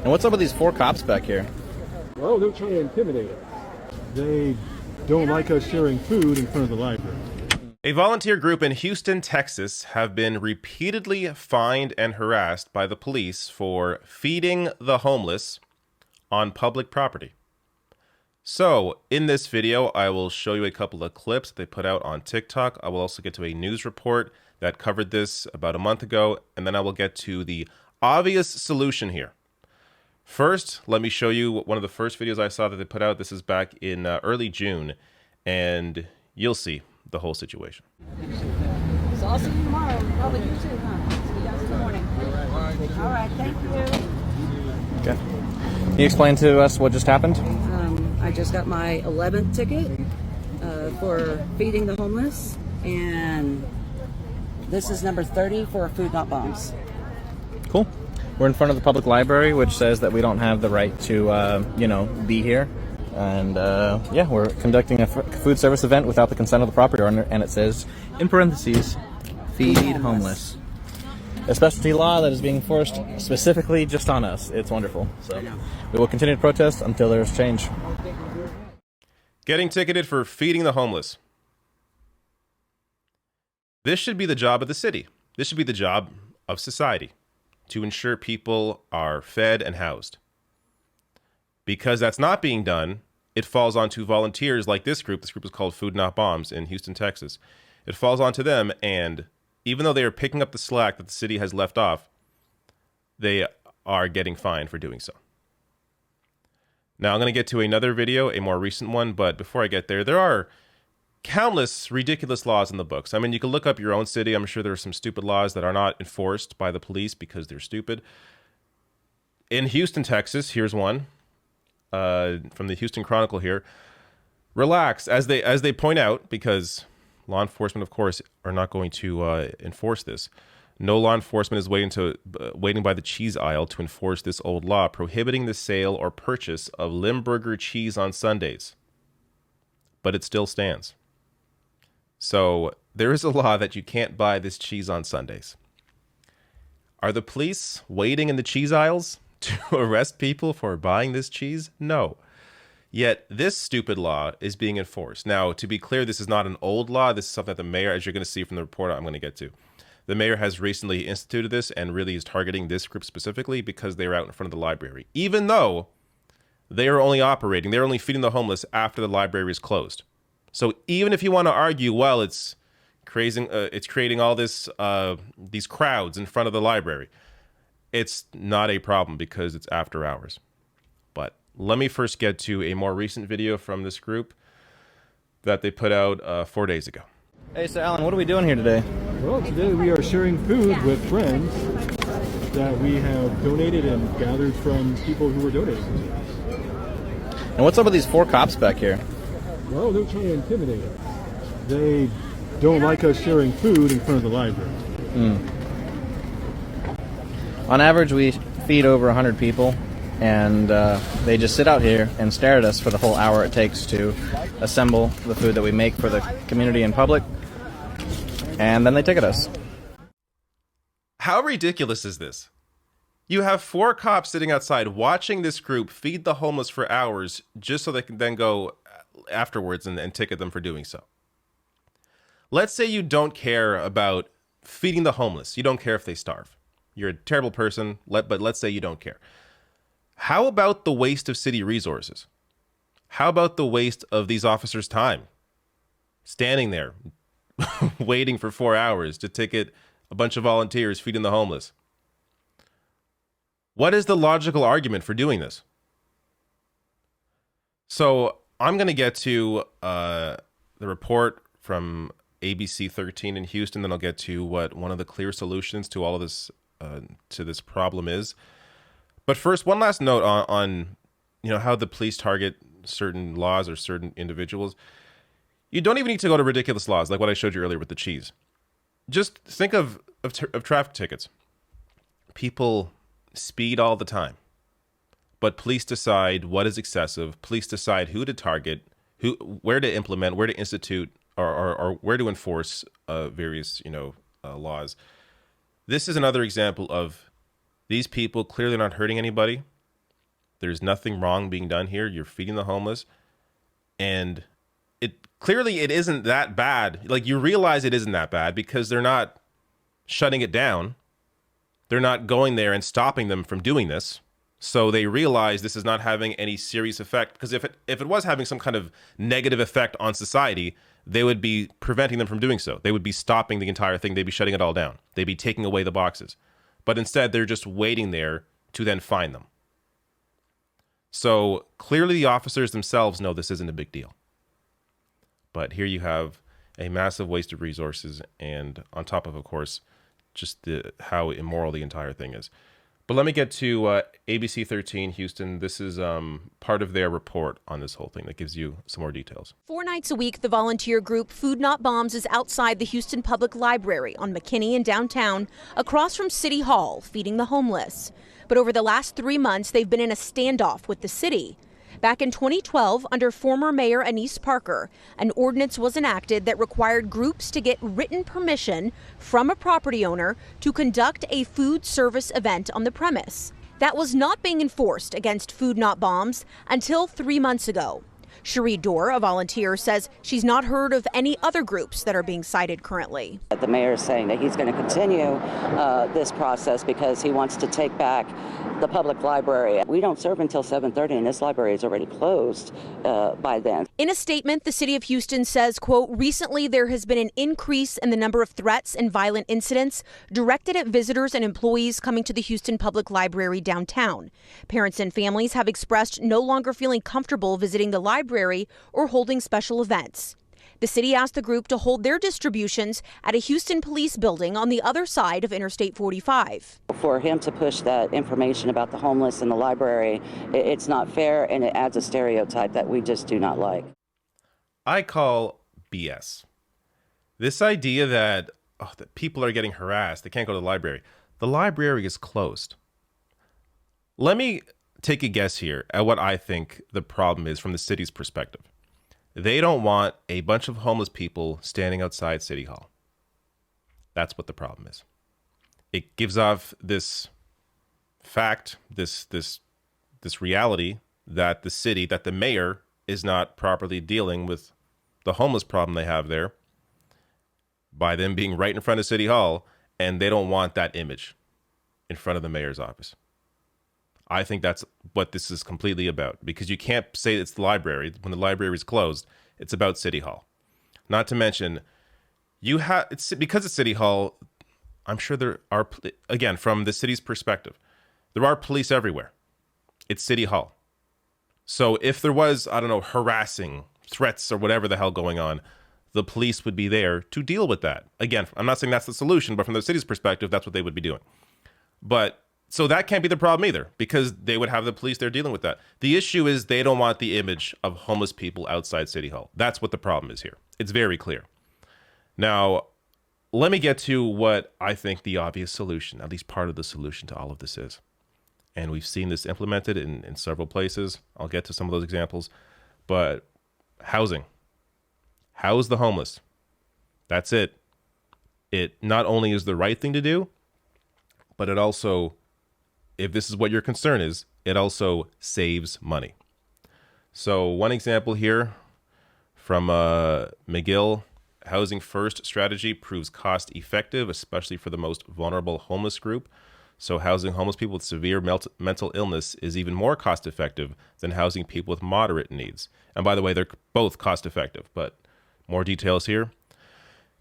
And what's up with these 4 cops back here? Well, they're trying to intimidate us. They don't like us sharing food in front of the library. A volunteer group in Houston, Texas have been repeatedly fined and harassed by the police for feeding the homeless on public property. So, in this video, I will show you a couple of clips they put out on TikTok. I will also get to a news report that covered this about a month ago, and then I will get to the obvious solution here. First, let me show you one of the first videos I saw that they put out. This is back in early June, and you'll see the whole situation. So I'll see you tomorrow. Probably you too, huh? See you guys in the morning. All right, thank you. Okay. Can you explain to us what just happened? I just got my 11th ticket for feeding the homeless, and this is number 30 for FoodNotBombs. Cool. We're in front of the public library, which says that we don't have the right to, be here. And, yeah, we're conducting a food service event without the consent of the property owner, and it says, in parentheses, feed homeless. A specialty law that is being enforced specifically just on us. It's wonderful. So we will continue to protest until there's change. Getting ticketed for feeding the homeless. This should be the job of the city. This should be the job of society, to ensure people are fed and housed. Because that's not being done, it falls onto volunteers like this group. This group is called FoodNotBombs in Houston, Texas. It falls onto them, and even though they are picking up the slack that the city has left off, they are getting fined for doing so. Now, I'm going to get to another video, a more recent one, but before I get there, there are countless ridiculous laws in the books. I mean, you can look up your own city. I'm sure there are some stupid laws that are not enforced by the police because they're stupid. In Houston, Texas, here's one from the Houston Chronicle here. Relax, as they point out, because law enforcement, of course, are not going to enforce this. No law enforcement is waiting by the cheese aisle to enforce this old law prohibiting the sale or purchase of Limburger cheese on Sundays. But it still stands. So there is a law that you can't buy this cheese on Sundays. Are the police waiting in the cheese aisles to arrest people for buying this cheese? No. Yet this stupid law is being enforced. Now, to be clear, this is not an old law. This is something that the mayor, as you're going to see from the report I'm going to get to, the mayor has recently instituted this and really is targeting this group specifically because they're out in front of the library. Even though they are only operating, they're only feeding the homeless after the library is closed. So even if you want to argue, well, it's creating all this these crowds in front of the library, it's not a problem because it's after hours. But let me first get to a more recent video from this group that they put out 4 days ago. Hey, so Alan, what are we doing here today? Well, today we are sharing food with friends that we have donated and gathered from people who were donating to us. And what's up with these 4 cops back here? Well, they're trying to intimidate us. They don't like us sharing food in front of the library. On average, we feed over 100 people, and they just sit out here and stare at us for the whole hour it takes to assemble the food that we make for the community and public, and then they ticket us. How ridiculous is this? You have 4 cops sitting outside watching this group feed the homeless for hours just so they can then go afterwards and ticket them for doing so. Let's say you don't care about feeding the homeless. You don't care if they starve. You're a terrible person, but let's say you don't care. How about the waste of city resources? How about the waste of these officers' time? Standing there, waiting for 4 hours to ticket a bunch of volunteers feeding the homeless. What is the logical argument for doing this? So I'm going to get to the report from ABC 13 in Houston, then I'll get to what one of the clear solutions to all of this, to this problem is. But first, one last note on how the police target certain laws or certain individuals. You don't even need to go to ridiculous laws like what I showed you earlier with the cheese. Just think of traffic tickets. People speed all the time, but police decide what is excessive. Police decide who to target, where to implement, where to institute, or where to enforce various laws. This is another example of these people clearly not hurting anybody. There's nothing wrong being done here. You're feeding the homeless, and it isn't that bad. Like, you realize it isn't that bad because they're not shutting it down. They're not going there and stopping them from doing this. So they realize this is not having any serious effect, because if it was having some kind of negative effect on society, they would be preventing them from doing so. They would be stopping the entire thing. They'd be shutting it all down. They'd be taking away the boxes. But instead, they're just waiting there to then fine them. So clearly the officers themselves know this isn't a big deal. But here you have a massive waste of resources, and on top of course, just how immoral the entire thing is. But let me get to ABC 13 Houston. This is part of their report on this whole thing that gives you some more details. 4 nights a week, the volunteer group FoodNotBombs is outside the Houston Public Library on McKinney in downtown, across from City Hall, feeding the homeless. But over the last 3 months, they've been in a standoff with the city. Back in 2012, under former Mayor Anise Parker, an ordinance was enacted that required groups to get written permission from a property owner to conduct a food service event on the premise. That was not being enforced against FoodNotBombs until 3 months ago. Cherie Dorr, a volunteer, says she's not heard of any other groups that are being cited currently. The mayor is saying that he's going to continue this process because he wants to take back the public library. We don't serve until 7:30, and this library is already closed by then. In a statement, the city of Houston says, quote, recently there has been an increase in the number of threats and violent incidents directed at visitors and employees coming to the Houston Public Library downtown. Parents and families have expressed no longer feeling comfortable visiting the library or holding special events. The city asked the group to hold their distributions at a Houston police building on the other side of Interstate 45. For him to push that information about the homeless in the library, it's not fair, and it adds a stereotype that we just do not like. I call BS. This idea that people are getting harassed, they can't go to the library. The library is closed. Let me take a guess here at what I think the problem is from the city's perspective. They don't want a bunch of homeless people standing outside City Hall. That's what the problem is. It gives off this fact, this reality that the city, that the mayor is not properly dealing with the homeless problem they have there by them being right in front of City Hall, and they don't want that image in front of the mayor's office. I think that's what this is completely about, because you can't say it's the library when the library is closed. It's about City Hall. Not to mention, because it's City Hall, I'm sure there are, again, from the city's perspective, there are police everywhere. It's City Hall. So if there was, harassing, threats or whatever the hell going on, the police would be there to deal with that. Again, I'm not saying that's the solution, but from the city's perspective, that's what they would be doing. But so that can't be the problem either, because they would have the police there dealing with that. The issue is they don't want the image of homeless people outside City Hall. That's what the problem is here. It's very clear. Now, let me get to what I think the obvious solution, at least part of the solution to all of this is. And we've seen this implemented in several places. I'll get to some of those examples. But housing. House the homeless. That's it. It not only is the right thing to do, but it also, if this is what your concern is, it also saves money. So one example here from McGill, Housing First strategy proves cost effective, especially for the most vulnerable homeless group. So housing homeless people with severe mental illness is even more cost effective than housing people with moderate needs. And by the way, they're both cost effective, but more details here.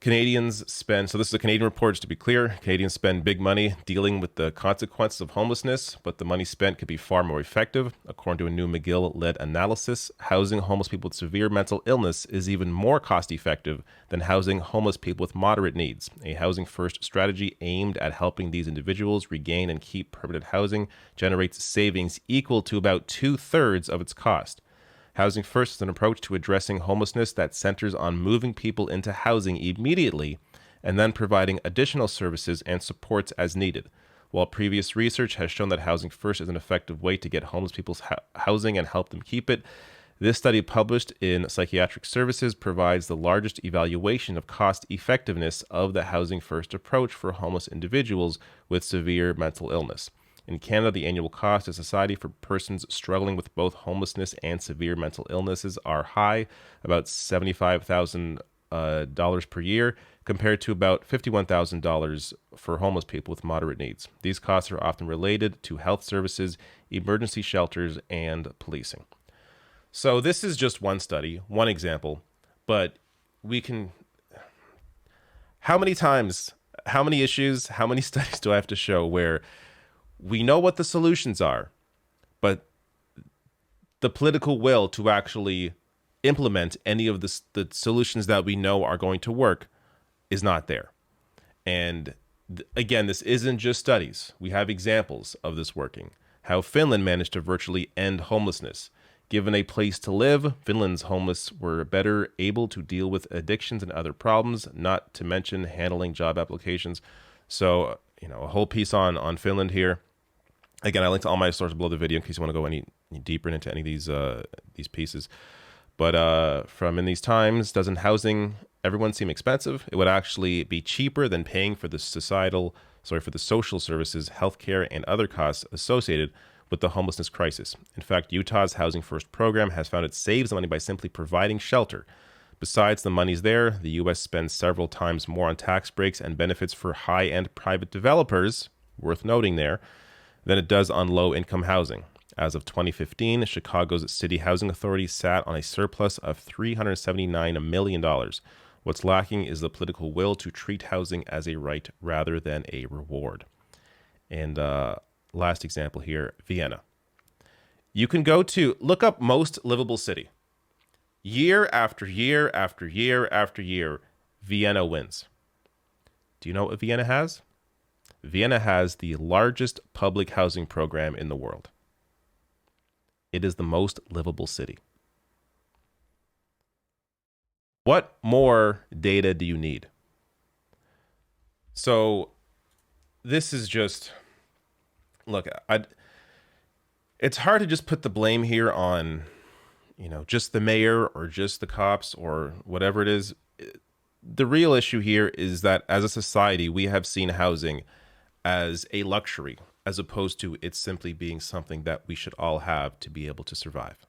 Canadians spend, so this is a Canadian report, just to be clear, Canadians spend big money dealing with the consequences of homelessness, but the money spent could be far more effective. According to a new McGill-led analysis, housing homeless people with severe mental illness is even more cost-effective than housing homeless people with moderate needs. A Housing First strategy aimed at helping these individuals regain and keep permanent housing generates savings equal to about 2/3 of its cost. Housing First is an approach to addressing homelessness that centers on moving people into housing immediately and then providing additional services and supports as needed. While previous research has shown that Housing First is an effective way to get homeless people's housing and help them keep it, this study published in Psychiatric Services provides the largest evaluation of cost effectiveness of the Housing First approach for homeless individuals with severe mental illness. In Canada, the annual cost to society for persons struggling with both homelessness and severe mental illnesses are high, about $75,000 per year, compared to about $51,000 for homeless people with moderate needs. These costs are often related to health services, emergency shelters, and policing. So this is just one study, one example, but we can... How many times, how many issues, how many studies do I have to show where we know what the solutions are, but the political will to actually implement any of the solutions that we know are going to work is not there? And again, this isn't just studies. We have examples of this working. How Finland managed to virtually end homelessness. Given a place to live, Finland's homeless were better able to deal with addictions and other problems, not to mention handling job applications. So, a whole piece on Finland here. Again, I linked all my sources below the video in case you want to go any deeper into any of these pieces. But from In These Times, doesn't housing everyone seem expensive? It would actually be cheaper than paying for the social services, healthcare, and other costs associated with the homelessness crisis. In fact, Utah's Housing First program has found it saves money by simply providing shelter. Besides the money's there, the U.S. spends several times more on tax breaks and benefits for high-end private developers, worth noting there, than it does on low-income housing. As of 2015, Chicago's City Housing Authority sat on a surplus of $379 million. What's lacking is the political will to treat housing as a right rather than a reward. And last example here, Vienna. You can look up most livable city. Year after year after year after year, Vienna wins. Do you know what Vienna has? Vienna has the largest public housing program in the world. It is the most livable city. What more data do you need? So this is just... Look, it's hard to just put the blame here on, just the mayor or just the cops or whatever it is. The real issue here is that as a society, we have seen housing as a luxury, as opposed to it simply being something that we should all have to be able to survive.